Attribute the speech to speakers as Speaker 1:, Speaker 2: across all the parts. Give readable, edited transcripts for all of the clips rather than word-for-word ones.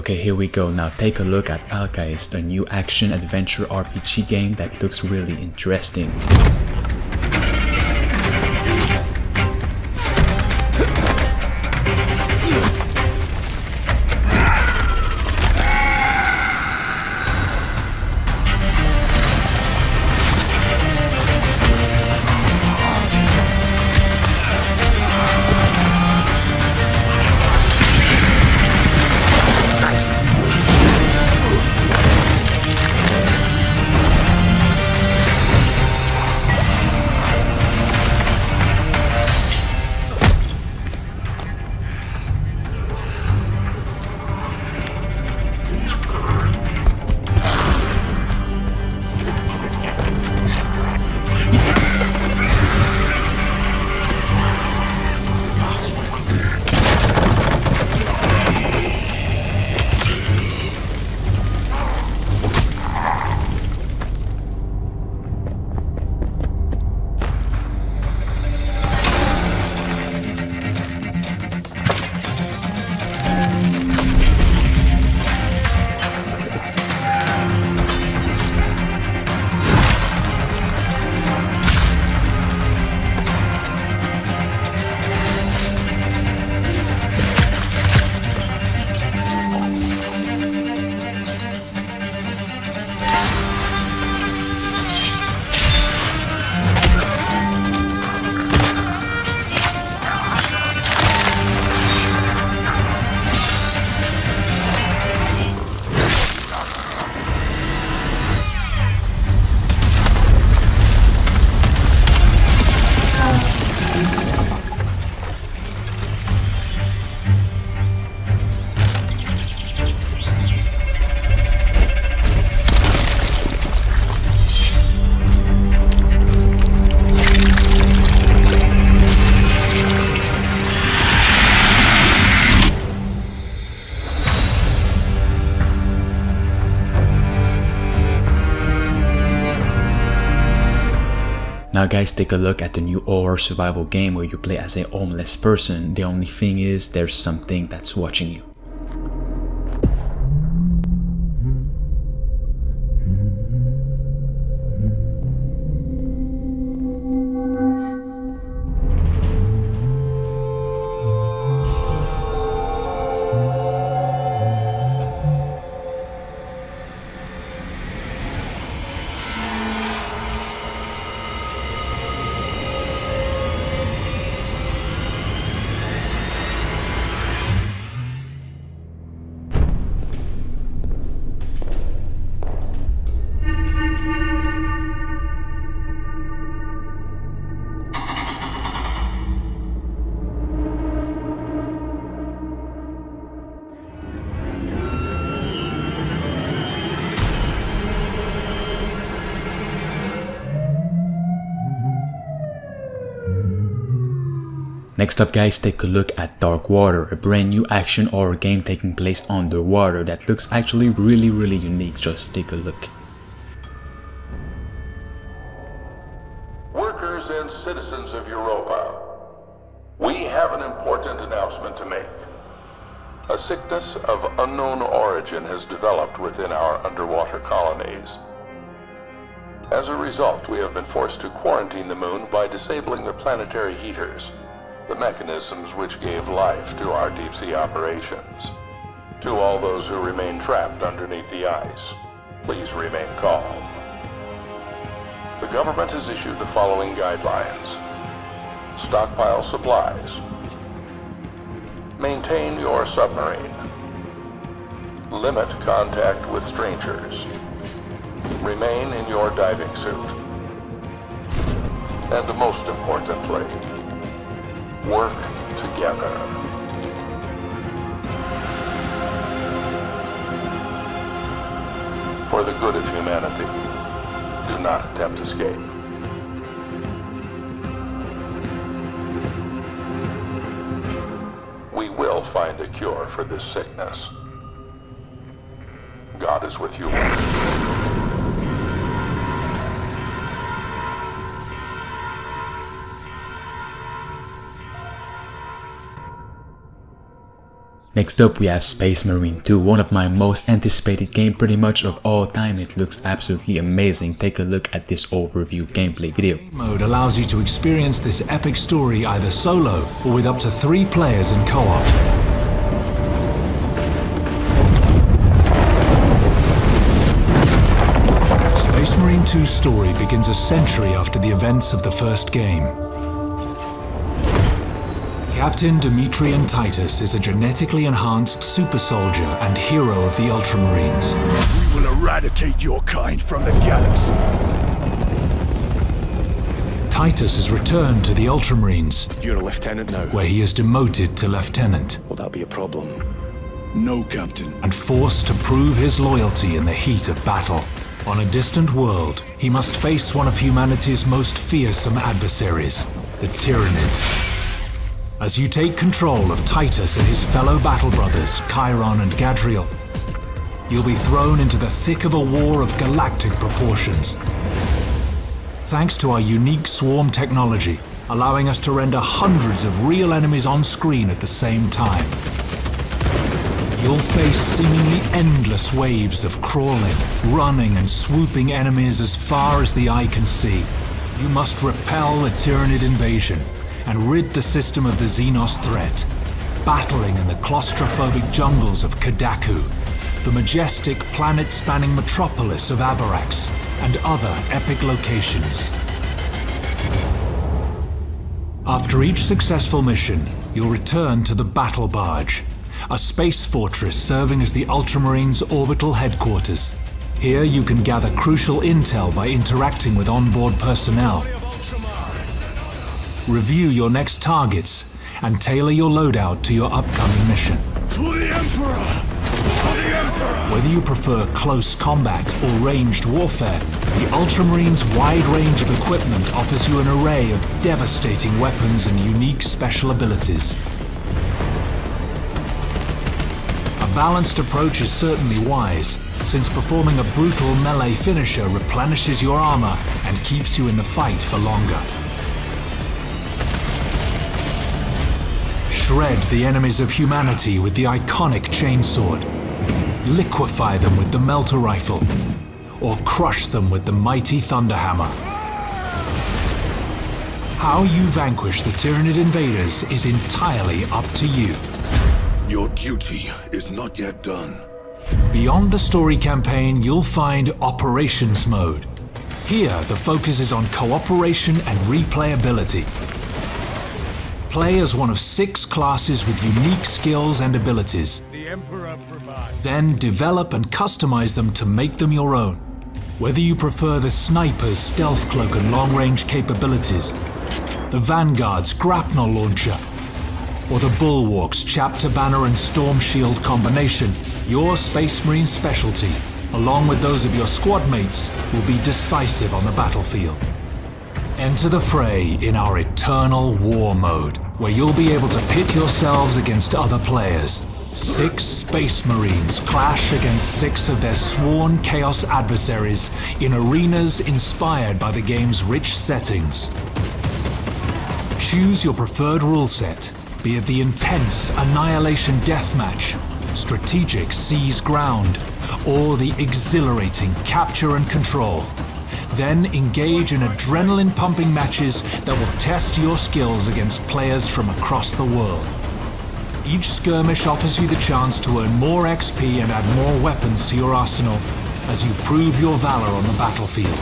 Speaker 1: Okay, here we go. Now take a look at Alkahest, a new action-adventure RPG game that looks really interesting. Now guys, take a look at the new horror survival game where you play as a homeless person. The only thing is there's something that's watching you. Next up guys, take a look at Darkwater, a brand new action horror game taking place underwater that looks actually really unique. Just take a look.
Speaker 2: Workers and citizens of Europa, we have an important announcement to make. A sickness of unknown origin has developed within our underwater colonies. As a result, we have been forced to quarantine the moon by disabling the planetary heaters, the mechanisms which gave life to our deep-sea operations. To all those who remain trapped underneath the ice, please remain calm. The government has issued the following guidelines. Stockpile supplies. Maintain your submarine. Limit contact with strangers. Remain in your diving suit. And most importantly, work together. For the good of humanity, do not attempt escape. We will find a cure for this sickness. God is with you.
Speaker 1: Next up we have Space Marine 2, one of my most anticipated game pretty much of all time. It looks absolutely amazing. Take a look at this overview gameplay video.
Speaker 3: Mode allows you to experience this epic story either solo or with up to 3 players in co-op. Space Marine 2's story begins a century after the events of the first game. Captain Demetrian Titus is a genetically enhanced super soldier and hero of the Ultramarines.
Speaker 4: We will eradicate your kind from the galaxy.
Speaker 3: Titus is returned to the Ultramarines,
Speaker 4: You're a lieutenant now.
Speaker 3: where he is demoted to lieutenant
Speaker 4: Will that be a problem? No, Captain.
Speaker 3: and forced to prove his loyalty in the heat of battle. On a distant world, he must face one of humanity's most fearsome adversaries, the Tyranids. As you take control of Titus and his fellow battle brothers, Chiron and Gadriel, you'll be thrown into the thick of a war of galactic proportions. Thanks to our unique swarm technology, allowing us to render hundreds of real enemies on screen at the same time. You'll face seemingly endless waves of crawling, running and swooping enemies as far as the eye can see. You must repel the Tyranid invasion and rid the system of the Xenos threat, battling in the claustrophobic jungles of Kadaku, the majestic planet-spanning metropolis of Avarax, and other epic locations. After each successful mission, you'll return to the Battle Barge, a space fortress serving as the Ultramarines' orbital headquarters. Here you can gather crucial intel by interacting with onboard personnel, review your next targets, and tailor your loadout to your upcoming mission.
Speaker 4: For the Emperor! For the Emperor!
Speaker 3: Whether you prefer close combat or ranged warfare, the Ultramarines' wide range of equipment offers you an array of devastating weapons and unique special abilities. A balanced approach is certainly wise, since performing a brutal melee finisher replenishes your armor and keeps you in the fight for longer. Shred the enemies of humanity with the iconic chainsword, liquefy them with the melter rifle, or crush them with the mighty thunderhammer. How you vanquish the Tyranid invaders is entirely up to you.
Speaker 4: Your duty is not yet done.
Speaker 3: Beyond the story campaign, you'll find Operations Mode. Here, the focus is on cooperation and replayability. Play as one of 6 classes with unique skills and abilities.
Speaker 4: The Emperor provides.
Speaker 3: Then develop and customize them to make them your own. Whether you prefer the Sniper's stealth cloak and long-range capabilities, the Vanguard's grapnel launcher, or the Bulwark's chapter banner and storm shield combination, your Space Marine specialty, along with those of your squad mates, will be decisive on the battlefield. Enter the fray in our Eternal War mode, where you'll be able to pit yourselves against other players. 6 Space Marines clash against 6 of their sworn Chaos adversaries in arenas inspired by the game's rich settings. Choose your preferred rule set, be it the intense Annihilation Deathmatch, strategic Seize Ground, or the exhilarating Capture and Control. Then engage in adrenaline-pumping matches that will test your skills against players from across the world. Each skirmish offers you the chance to earn more XP and add more weapons to your arsenal as you prove your valor on the battlefield.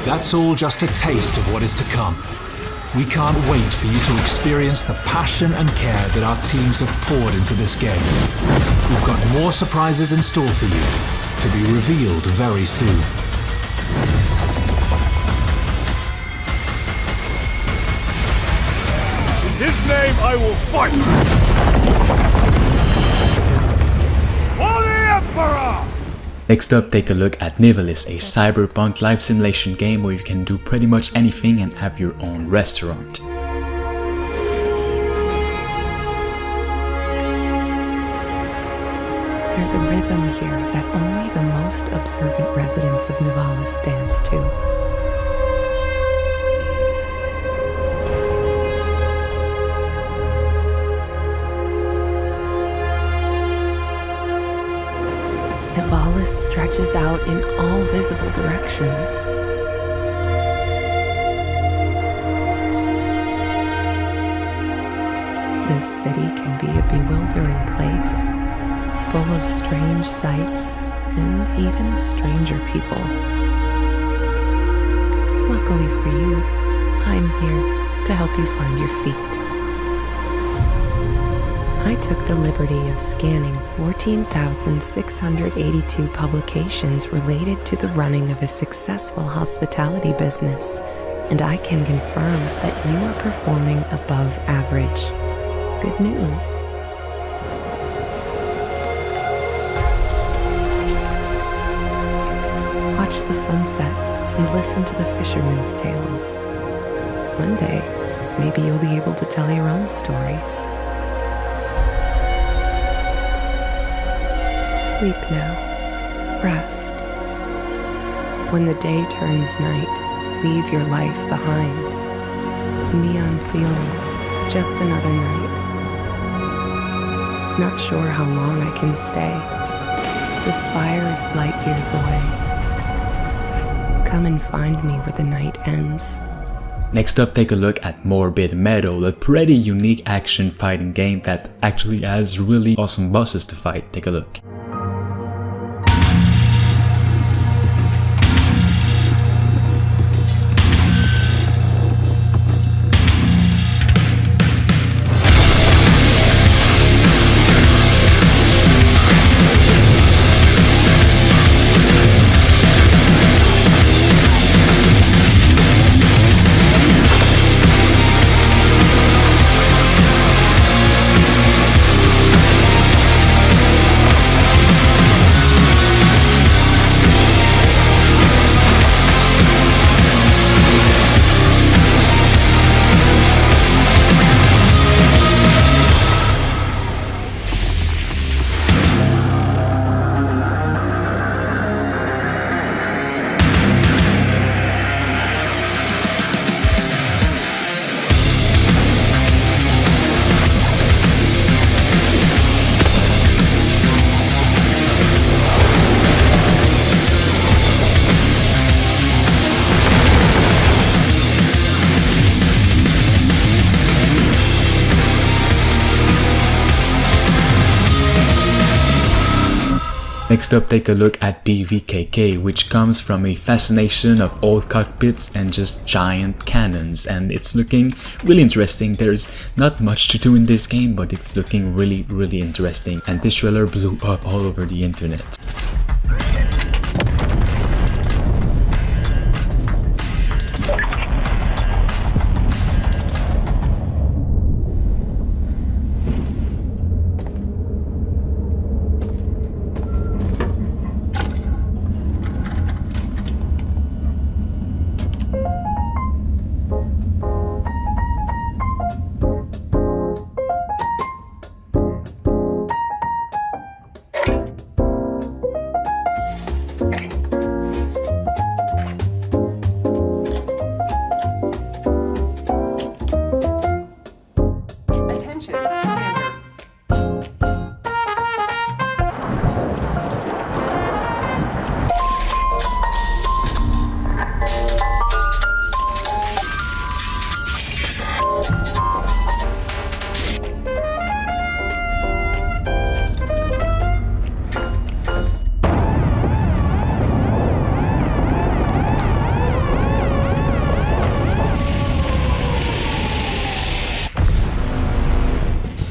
Speaker 3: That's all just a taste of what is to come. We can't wait for you to experience the passion and care that our teams have poured into this game. We've got more surprises in store for you, to be revealed very soon.
Speaker 4: In his name I will fight! For the Emperor!
Speaker 1: Next up, take a look at Nivalis, a cyberpunk life simulation game where you can do pretty much anything and have your own restaurant.
Speaker 5: There's a rhythm here that only the most observant residents of Nivalis dance to. Nivalis stretches out in all visible directions. This city can be a bewildering place, full of strange sights and even stranger people. Luckily for you, I'm here to help you find your feet. I took the liberty of scanning 14,682 publications related to the running of a successful hospitality business, and I can confirm that you are performing above average. Good news. Watch the sunset and listen to the fishermen's tales. One day, maybe you'll be able to tell your own stories. Sleep now. Rest. When the day turns night, leave your life behind. Neon feelings, just another night. Not sure how long I can stay. The spire is light years away. Come and find me where the night ends.
Speaker 1: Next up, take a look at Morbid Metal, a pretty unique action fighting game that actually has really awesome bosses to fight. Take a look. Next up, take a look at PVKK, which comes from a fascination of old cockpits and just giant cannons, and it's looking really interesting. There's not much to do in this game, but it's looking really interesting, and this trailer blew up all over the internet.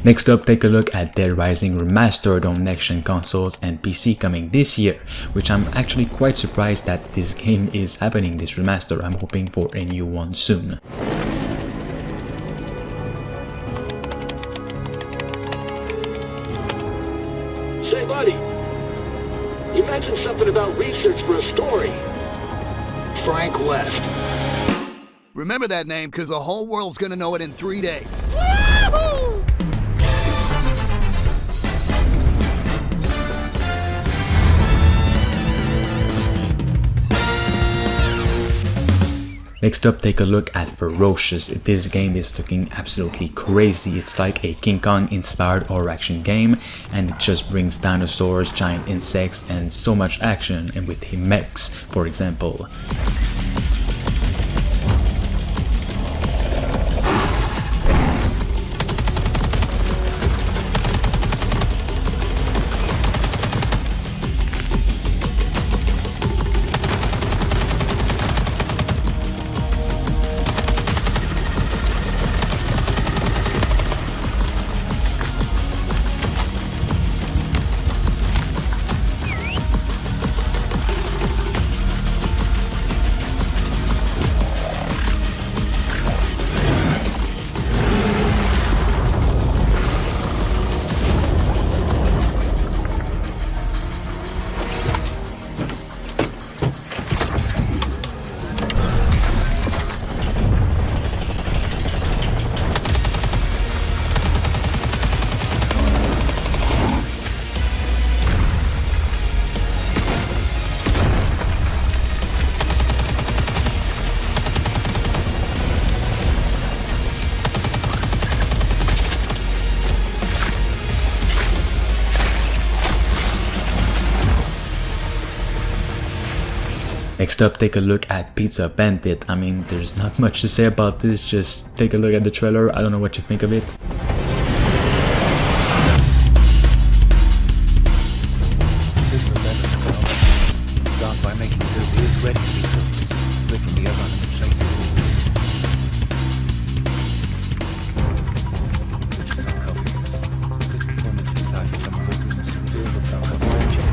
Speaker 1: Next up, take a look at Dead Rising Remastered on next-gen consoles and PC coming this year, which I'm actually quite surprised that this game is happening, this remaster. I'm hoping for a new one soon.
Speaker 6: Say, buddy, you mentioned something about research for a story. Frank West.
Speaker 7: Remember that name, because the whole world's gonna know it in 3 days.
Speaker 6: Woo-hoo!
Speaker 1: Next up, take a look at Ferocious. This game is looking absolutely crazy. It's like a King Kong inspired horror action game, and it just brings dinosaurs, giant insects, and so much action, and with mechs, for example. Next up, take a look at Pizza Bandit. I mean, there's not much to say about this, just take a look at the trailer. I don't know what you think of it.
Speaker 8: Start by making tortillas ready to be cooked. Lift from the oven and place it in. The sarcophagus. This moment to decipher some other runes to reveal the power of origin.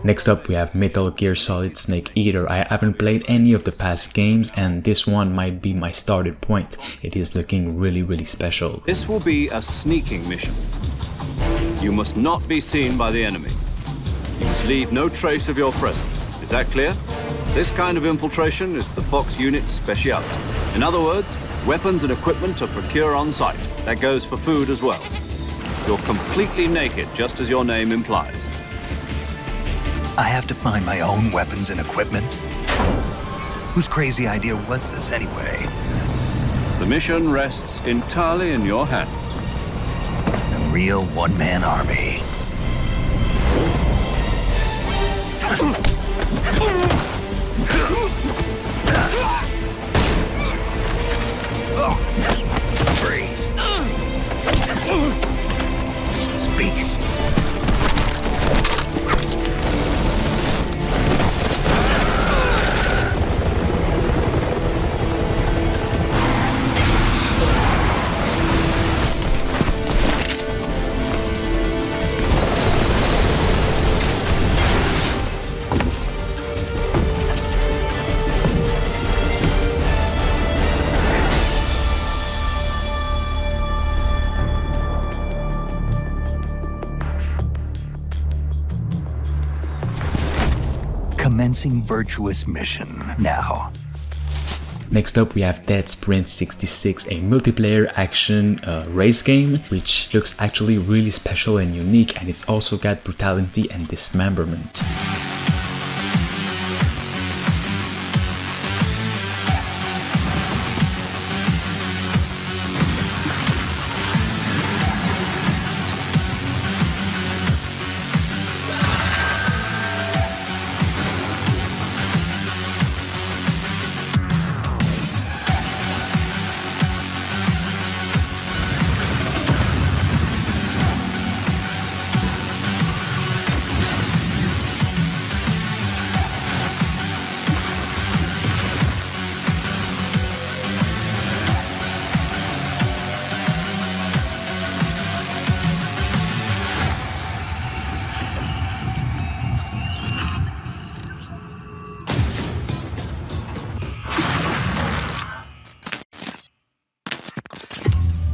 Speaker 1: Next up, we have Metal Gear Solid Snake Eater. I haven't played any of the past games, and this one might be my starting point. It is looking really special.
Speaker 9: This will be a sneaking mission. You must not be seen by the enemy. You must leave no trace of your presence. Is that clear? This kind of infiltration is the Fox unit's speciality. In other words, weapons and equipment to procure on site. That goes for food as well. You're completely naked, just as your name implies.
Speaker 10: I have to find my own weapons and equipment? Whose crazy idea was this anyway?
Speaker 9: The mission rests entirely in your hands.
Speaker 10: A real one-man army. Freeze. Speak. commencing virtuous mission now.
Speaker 1: Next up we have Deathsprint 66, a multiplayer action race game which looks actually really special and unique, and it's also got brutality and dismemberment.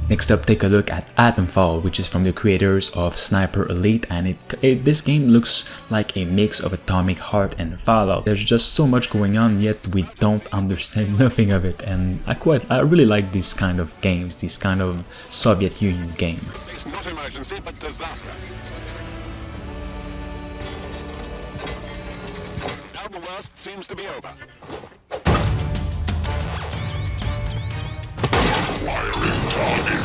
Speaker 1: Next up, take a look at Atomfall, which is from the creators of Sniper Elite, and this game looks like a mix of Atomic Heart and Fallout. There's just so much going on, yet we don't understand nothing of it, and I really like these kind of games, this kind of Soviet Union game.
Speaker 2: It's not emergency, but disaster. Now the worst seems to be over. Firing target.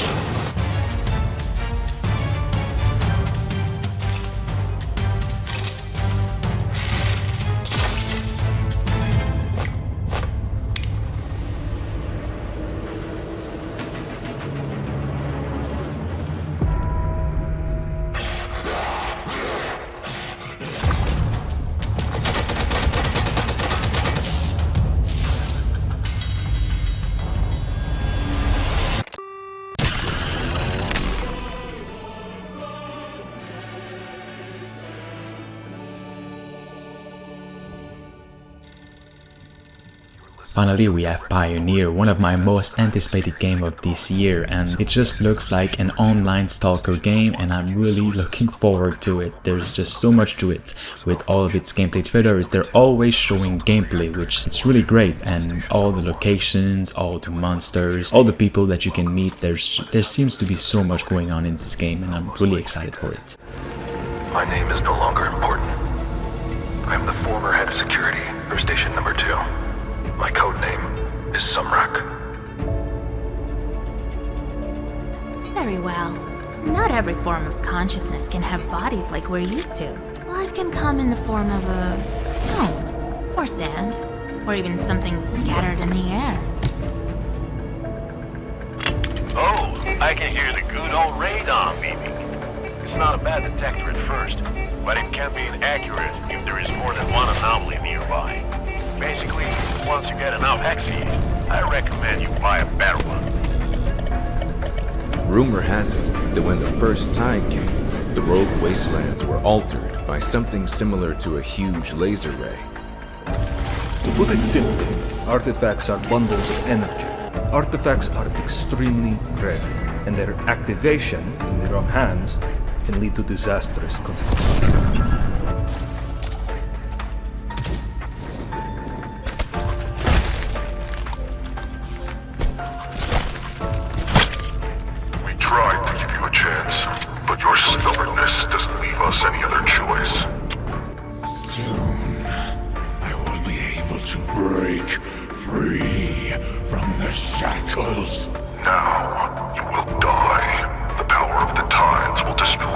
Speaker 1: Finally, we have Pioneer, one of my most anticipated game of this year, and it just looks like an online stalker game, and I'm really looking forward to it. There's just so much to it. With all of its gameplay trailers, they're always showing gameplay, which is really great, and all the locations, all the monsters, all the people that you can meet. There seems to be so much going on in this game, and I'm really excited for it.
Speaker 11: My name is no longer important. I'm the former head of security for Station Number 2. My code name is Sumrak.
Speaker 12: Very well. Not every form of consciousness can have bodies like we're used to. Life can come in the form of a stone, or sand, or even something scattered in the air.
Speaker 6: Oh, I can hear the good old radar beeping. It's not a bad detector at first, but it can be inaccurate if there is more than one anomaly nearby. Basically, once you get enough hexes, I recommend you buy a better one.
Speaker 13: Rumor has it that when the first tide came, the rogue wastelands were altered by something similar to a huge laser ray.
Speaker 14: To put it simply, artifacts are bundles of energy. Artifacts are extremely rare, and their activation in the wrong hands can lead to disastrous consequences.
Speaker 11: Any other choice.
Speaker 4: Soon, I will be able to break free from the shackles.
Speaker 11: Now, you will die. The power of the tides will destroy